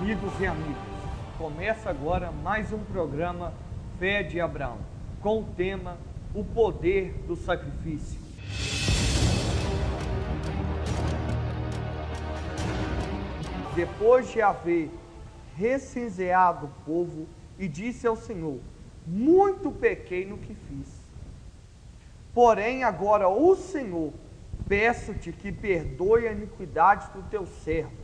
Amigos e amigas, começa agora mais um programa Fé de Abraão, com o tema O Poder do Sacrifício. Depois de haver recenseado o povo, e disse ao Senhor: muito pequei no que fiz. Porém agora, ó Senhor, peço-te que perdoe a iniquidade do teu servo,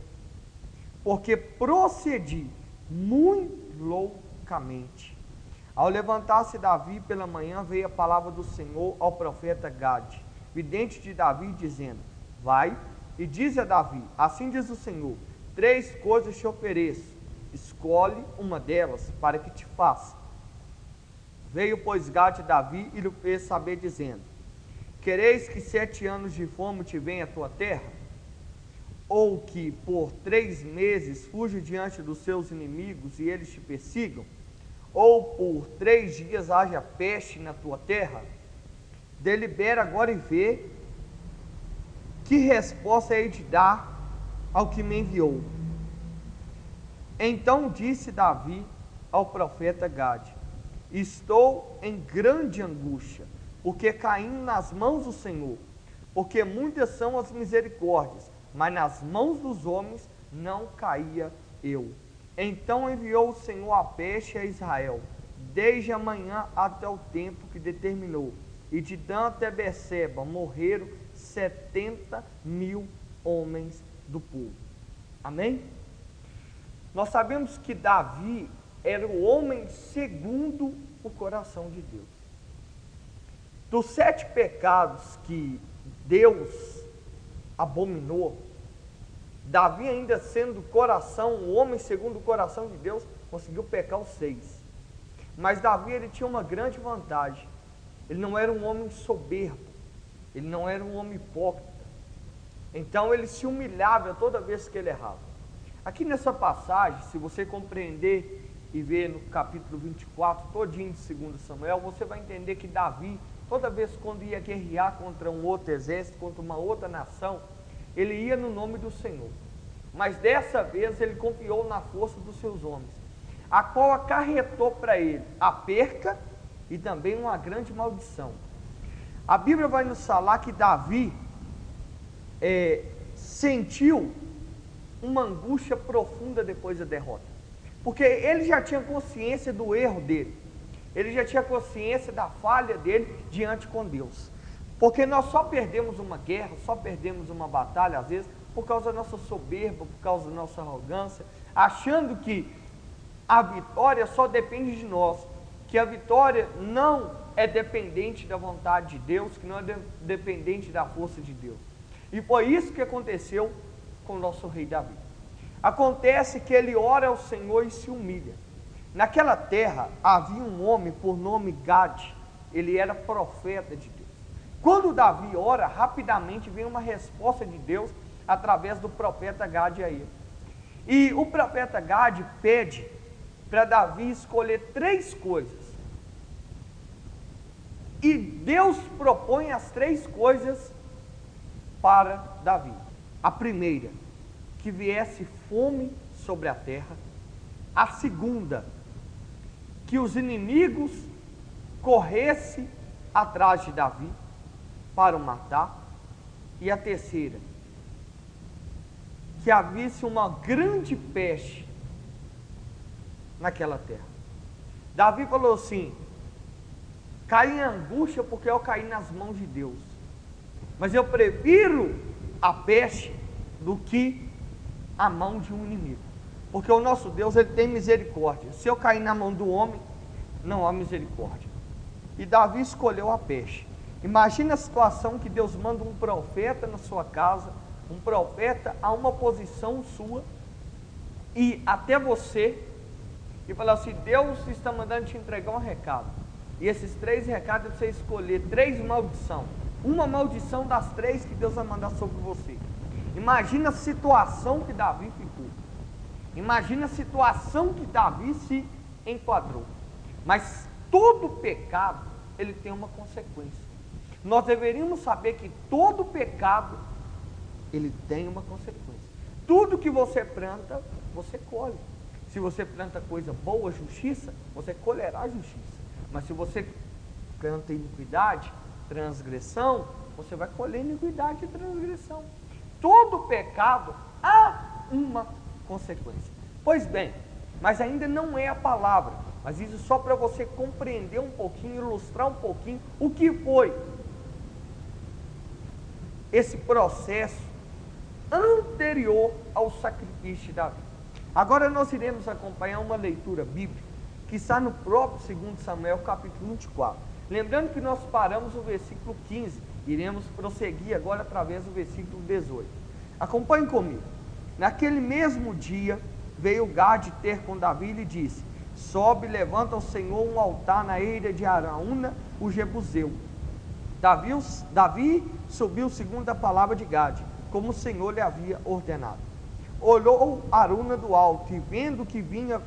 porque procedi muito loucamente. Ao levantar-se Davi pela manhã, veio a palavra do Senhor ao profeta Gade, vidente de Davi, dizendo: vai e dize a Davi, assim diz o Senhor, 3 coisas te ofereço, escolhe uma delas para que te faça. Veio, pois, Gade a Davi e lhe fez saber, dizendo: quereis que 7 anos de fome te venha à tua terra? Ou que por 3 meses fuja diante dos seus inimigos e eles te persigam? Ou por 3 dias haja peste na tua terra? Delibera agora e vê que resposta hei de dar ao que me enviou. Então disse Davi ao profeta Gade: estou em grande angústia, porque caí nas mãos do Senhor, porque muitas são as misericórdias, mas nas mãos dos homens não caía eu. Então enviou o Senhor a peste a Israel, desde a manhã até o tempo que determinou, e de Dan até Berseba morreram 70.000 homens do povo. Amém? Nós sabemos que Davi era o homem segundo o coração de Deus. Dos 7 pecados que Deus abominou, Davi, ainda sendo o homem segundo o coração de Deus, conseguiu pecar os 6. Mas Davi, ele tinha uma grande vantagem. Ele não era um homem soberbo, ele não era um homem hipócrita. Então ele se humilhava toda vez que ele errava. Aqui nessa passagem, se você compreender e ver no capítulo 24, todinho de 2 Samuel, você vai entender que Davi, toda vez quando ia guerrear contra um outro exército, contra uma outra nação, ele ia no nome do Senhor. Mas dessa vez ele confiou na força dos seus homens, a qual acarretou para ele a perca e também uma grande maldição. A Bíblia vai nos falar que Davi sentiu uma angústia profunda depois da derrota, porque ele já tinha consciência do erro dele, ele já tinha consciência da falha dele diante com Deus, porque nós só perdemos uma guerra, só perdemos uma batalha às vezes, por causa da nossa soberba, por causa da nossa arrogância, achando que a vitória só depende de nós, que a vitória não é dependente da vontade de Deus, que não é dependente da força de Deus. E foi isso que aconteceu com o nosso rei Davi. Acontece que ele ora ao Senhor e se humilha. Naquela terra havia um homem por nome Gade, ele era profeta de Deus. Quando Davi ora, rapidamente vem uma resposta de Deus através do profeta Gade a ele. E o profeta Gade pede para Davi escolher 3 coisas. E Deus propõe as 3 coisas para Davi. A primeira, que viesse fome sobre a terra. A segunda, que os inimigos corressem atrás de Davi para o matar. E a terceira, que havia uma grande peste naquela terra. Davi falou assim: caí em angústia porque eu caí nas mãos de Deus, mas eu prefiro a peste do que a mão de um inimigo, porque o nosso Deus, ele tem misericórdia. Se eu cair na mão do homem, não há misericórdia. E Davi escolheu a peste. Imagina a situação que Deus manda um profeta na sua casa, um profeta a uma posição sua, e até você, e falar assim: Deus está mandando te entregar um recado, e esses 3 recados você escolher 3 maldições, uma maldição das 3 que Deus vai mandar sobre você. Imagina a situação que Davi ficou, imagina a situação que Davi se enquadrou. Mas todo pecado, ele tem uma consequência. Nós deveríamos saber que todo pecado, ele tem uma consequência. Tudo que você planta, você colhe. Se você planta coisa boa, justiça, você colherá justiça. Mas se você planta iniquidade, transgressão, você vai colher iniquidade e transgressão. Todo pecado há uma consequência. Pois bem, mas ainda não é a palavra, mas isso só para você compreender um pouquinho, ilustrar um pouquinho o que foi esse processo anterior ao sacrifício de Davi. Agora nós iremos acompanhar uma leitura bíblica que está no próprio 2 Samuel capítulo 24. Lembrando que nós paramos no versículo 15, iremos prosseguir agora através do versículo 18. Acompanhe comigo. Naquele mesmo dia veio Gade ter com Davi e lhe disse: sobe, levanta ao Senhor um altar na eira de Araúna, o Jebuseu. Davi subiu segundo a palavra de Gade, como o Senhor lhe havia ordenado. Olhou Araúna do alto, e vendo que vinha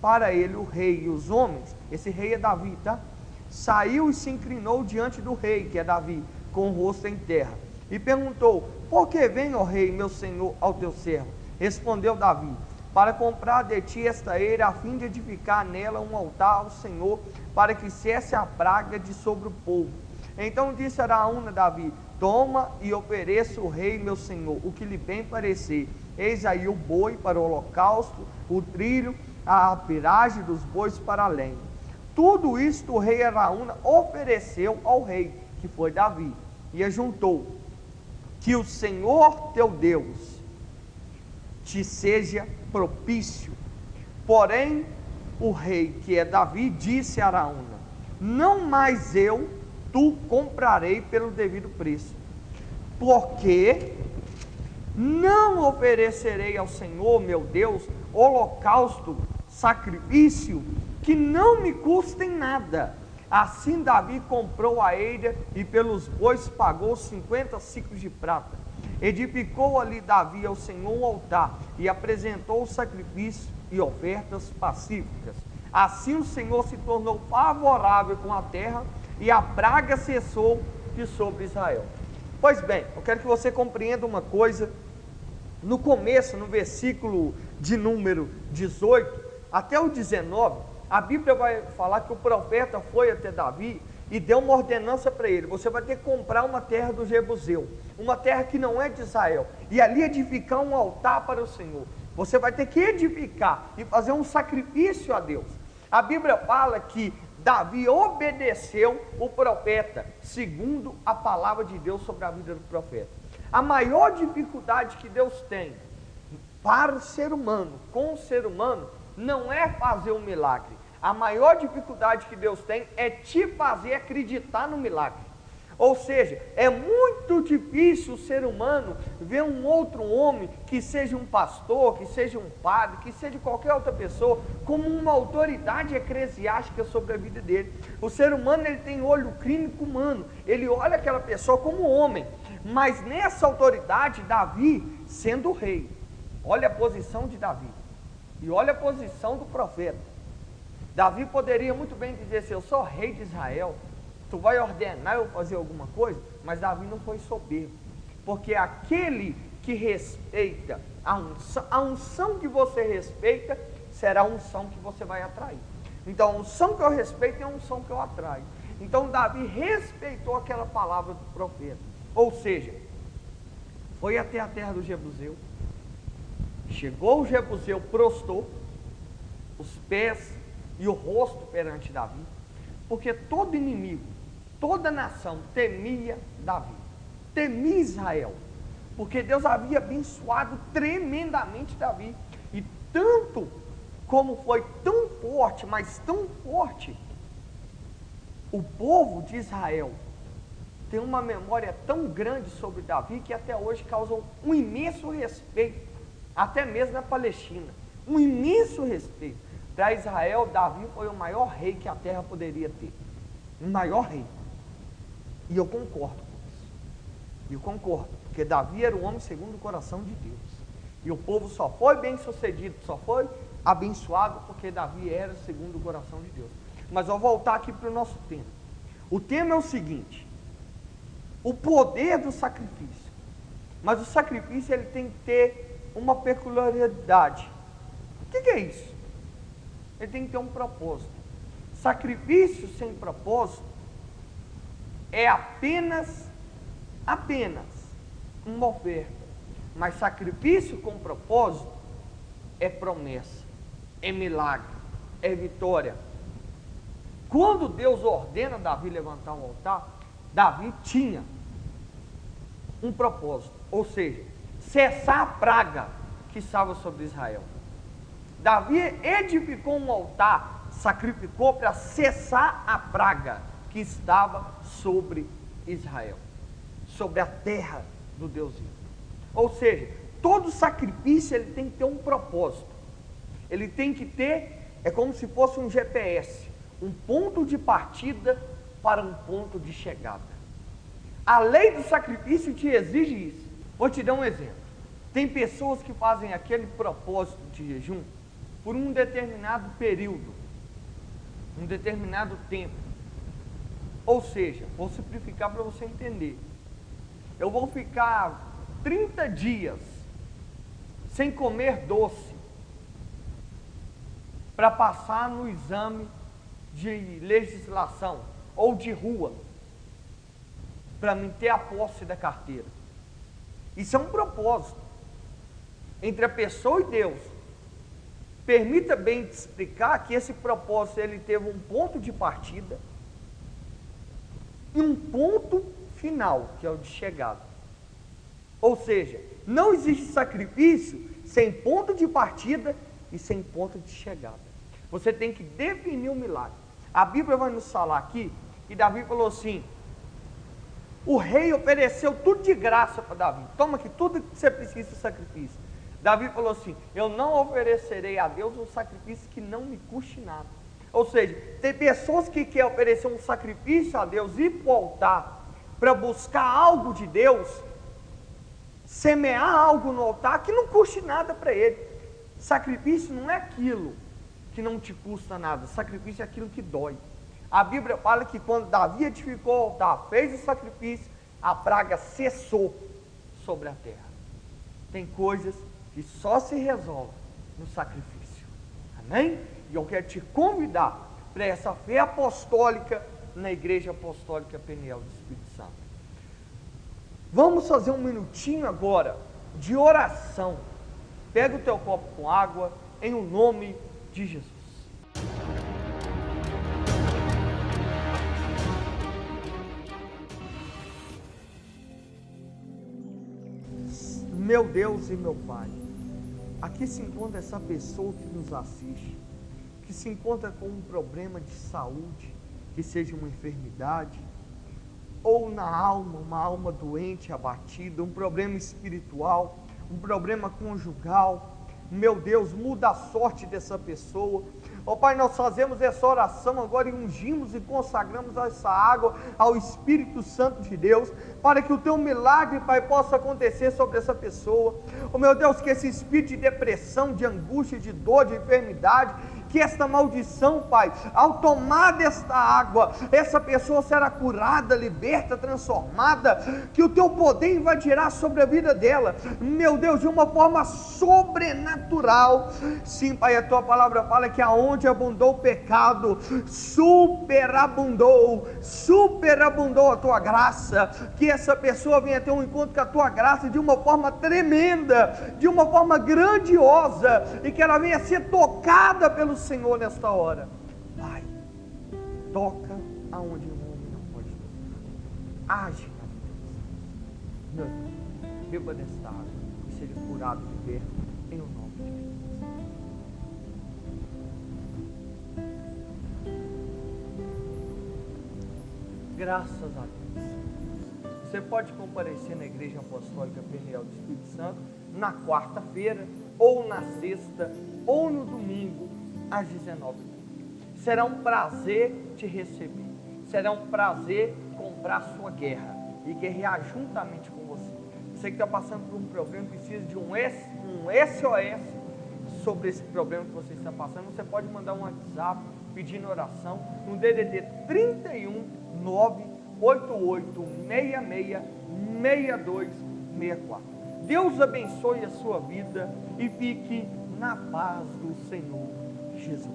para ele o rei e os homens, esse rei é Davi, tá? Saiu e se inclinou diante do rei, que é Davi, com o rosto em terra, e perguntou: por que vem, ó rei, meu senhor, ao teu servo? Respondeu Davi: para comprar de ti esta eira, a fim de edificar nela um altar ao Senhor, para que cesse a praga de sobre o povo. Então disse Araúna a Davi: toma e ofereça o rei meu senhor o que lhe bem parecer. Eis aí o boi para o holocausto, o trilho, a apiragem dos bois para a lenha. Tudo isto o rei Araúna ofereceu ao rei, que foi Davi, e ajuntou: que o Senhor teu Deus te seja propício. Porém o rei, que é Davi, disse a Araúna: não mais tu comprarei pelo devido preço, porque não oferecerei ao Senhor meu Deus holocausto, sacrifício, que não me custem nada. Assim Davi comprou a eira e pelos bois pagou 50 siclos de prata. Edificou ali Davi ao Senhor um altar e apresentou o sacrifício e ofertas pacíficas. Assim o Senhor se tornou favorável com a terra e a praga cessou de sobre Israel. Pois bem, eu quero que você compreenda uma coisa. No começo, no versículo de número 18 até o 19, a Bíblia vai falar que o profeta foi até Davi e deu uma ordenança para ele: você vai ter que comprar uma terra do Jebuseu, uma terra que não é de Israel, e ali edificar um altar para o Senhor. Você vai ter que edificar e fazer um sacrifício a Deus. A Bíblia fala que Davi obedeceu o profeta, segundo a palavra de Deus sobre a vida do profeta. A maior dificuldade que Deus tem para o ser humano, com o ser humano, não é fazer um milagre. A maior dificuldade que Deus tem é te fazer acreditar no milagre. Ou seja, é muito difícil o ser humano ver um outro homem, que seja um pastor, que seja um padre, que seja qualquer outra pessoa, como uma autoridade eclesiástica sobre a vida dele. O ser humano, ele tem olho clínico humano, ele olha aquela pessoa como homem, mas nessa autoridade, Davi sendo o rei, olha a posição de Davi, e olha a posição do profeta. Davi poderia muito bem dizer assim: eu sou rei de Israel, tu vai ordenar eu fazer alguma coisa? Mas Davi não foi soberbo, porque aquele que respeita a unção que você respeita, será a unção que você vai atrair. Então a unção que eu respeito é a unção que eu atraio. Então Davi respeitou aquela palavra do profeta, ou seja, foi até a terra do Jebuseu, chegou o Jebuseu, prostou os pés e o rosto perante Davi, porque todo inimigo, toda nação temia Davi, temia Israel, porque Deus havia abençoado tremendamente Davi, e tanto como foi tão forte, mas tão forte, o povo de Israel tem uma memória tão grande sobre Davi, que até hoje causam um imenso respeito, até mesmo na Palestina, um imenso respeito. Para Israel, Davi foi o maior rei que a terra poderia ter, o maior rei. E eu concordo com isso, eu concordo, porque Davi era o homem segundo o coração de Deus, e o povo só foi bem sucedido, só foi abençoado, porque Davi era segundo o coração de Deus. Mas eu vou voltar aqui para o nosso tema. O tema é o seguinte: o poder do sacrifício. Mas o sacrifício, ele tem que ter uma peculiaridade, que é isso? Ele tem que ter um propósito. Sacrifício sem propósito é apenas uma oferta. Mas sacrifício com propósito é promessa, é milagre, é vitória. Quando Deus ordena Davi levantar um altar, Davi tinha um propósito, ou seja, cessar a praga que estava sobre Israel. Davi edificou um altar, sacrificou para cessar a praga que estava sobre Israel, sobre a terra do Deus vivo. Ou seja, todo sacrifício ele tem que ter um propósito. Ele tem que ter, é como se fosse um GPS, um ponto de partida para um ponto de chegada. A lei do sacrifício te exige isso. Vou te dar um exemplo. Tem pessoas que fazem aquele propósito de jejum por um determinado período, um determinado tempo. Ou seja, vou simplificar para você entender. Eu vou ficar 30 dias sem comer doce para passar no exame de legislação ou de rua, para mim ter a posse da carteira. Isso é um propósito entre a pessoa e Deus. Permita bem te explicar que esse propósito ele teve um ponto de partida e um ponto final, que é o de chegada. Ou seja, não existe sacrifício sem ponto de partida e sem ponto de chegada. Você tem que definir o milagre. A Bíblia vai nos falar aqui que Davi falou assim: o rei ofereceu tudo de graça para Davi. Toma aqui tudo que você precisa de sacrifício. Davi falou assim: eu não oferecerei a Deus um sacrifício que não me custe nada. Ou seja, tem pessoas que querem oferecer um sacrifício a Deus e para o altar para buscar algo de Deus, semear algo no altar que não custe nada para ele. Sacrifício não é aquilo que não te custa nada. Sacrifício é aquilo que dói. A Bíblia fala que quando Davi edificou o altar, fez o sacrifício, a praga cessou sobre a terra. Tem coisas que só se resolvem no sacrifício. Amém? E eu quero te convidar para essa fé apostólica na Igreja Apostólica Peniel do Espírito Santo. Vamos fazer um minutinho agora de oração. Pega o teu copo com água, em o nome de Jesus. Meu Deus e meu Pai, aqui se encontra essa pessoa que nos assiste, que se encontra com um problema de saúde, que seja uma enfermidade, ou na alma, uma alma doente, abatida, um problema espiritual, um problema conjugal. Meu Deus, muda a sorte dessa pessoa. Ó Pai, nós fazemos essa oração agora e ungimos e consagramos essa água ao Espírito Santo de Deus, para que o teu milagre, Pai, possa acontecer sobre essa pessoa. Ó meu Deus, que esse espírito de depressão, de angústia, de dor, de enfermidade, que esta maldição, Pai, ao tomar desta água, essa pessoa será curada, liberta, transformada, que o teu poder invadirá sobre a vida dela, meu Deus, de uma forma sobrenatural. Sim, Pai, a tua palavra fala que aonde abundou o pecado, superabundou a tua graça, que essa pessoa venha ter um encontro com a tua graça de uma forma tremenda, de uma forma grandiosa, e que ela venha ser tocada pelo Senhor nesta hora. Pai, toca aonde o homem não pode tocar. Age na vida. Meu Deus, beba desta água e seja curado e liberto em o nome de Jesus. Graças a Deus. Você pode comparecer na Igreja Apostólica Peniel do Espírito Santo na quarta-feira, ou na sexta, ou no domingo, às 19h. Será um prazer te receber. Será um prazer comprar sua guerra e guerrear juntamente com você. Você que está passando por um problema, precisa de um SOS sobre esse problema que você está passando. Você pode mandar um WhatsApp pedindo oração no DDD 31 988 66 6264. Deus abençoe a sua vida e fique na paz do Senhor Jesus.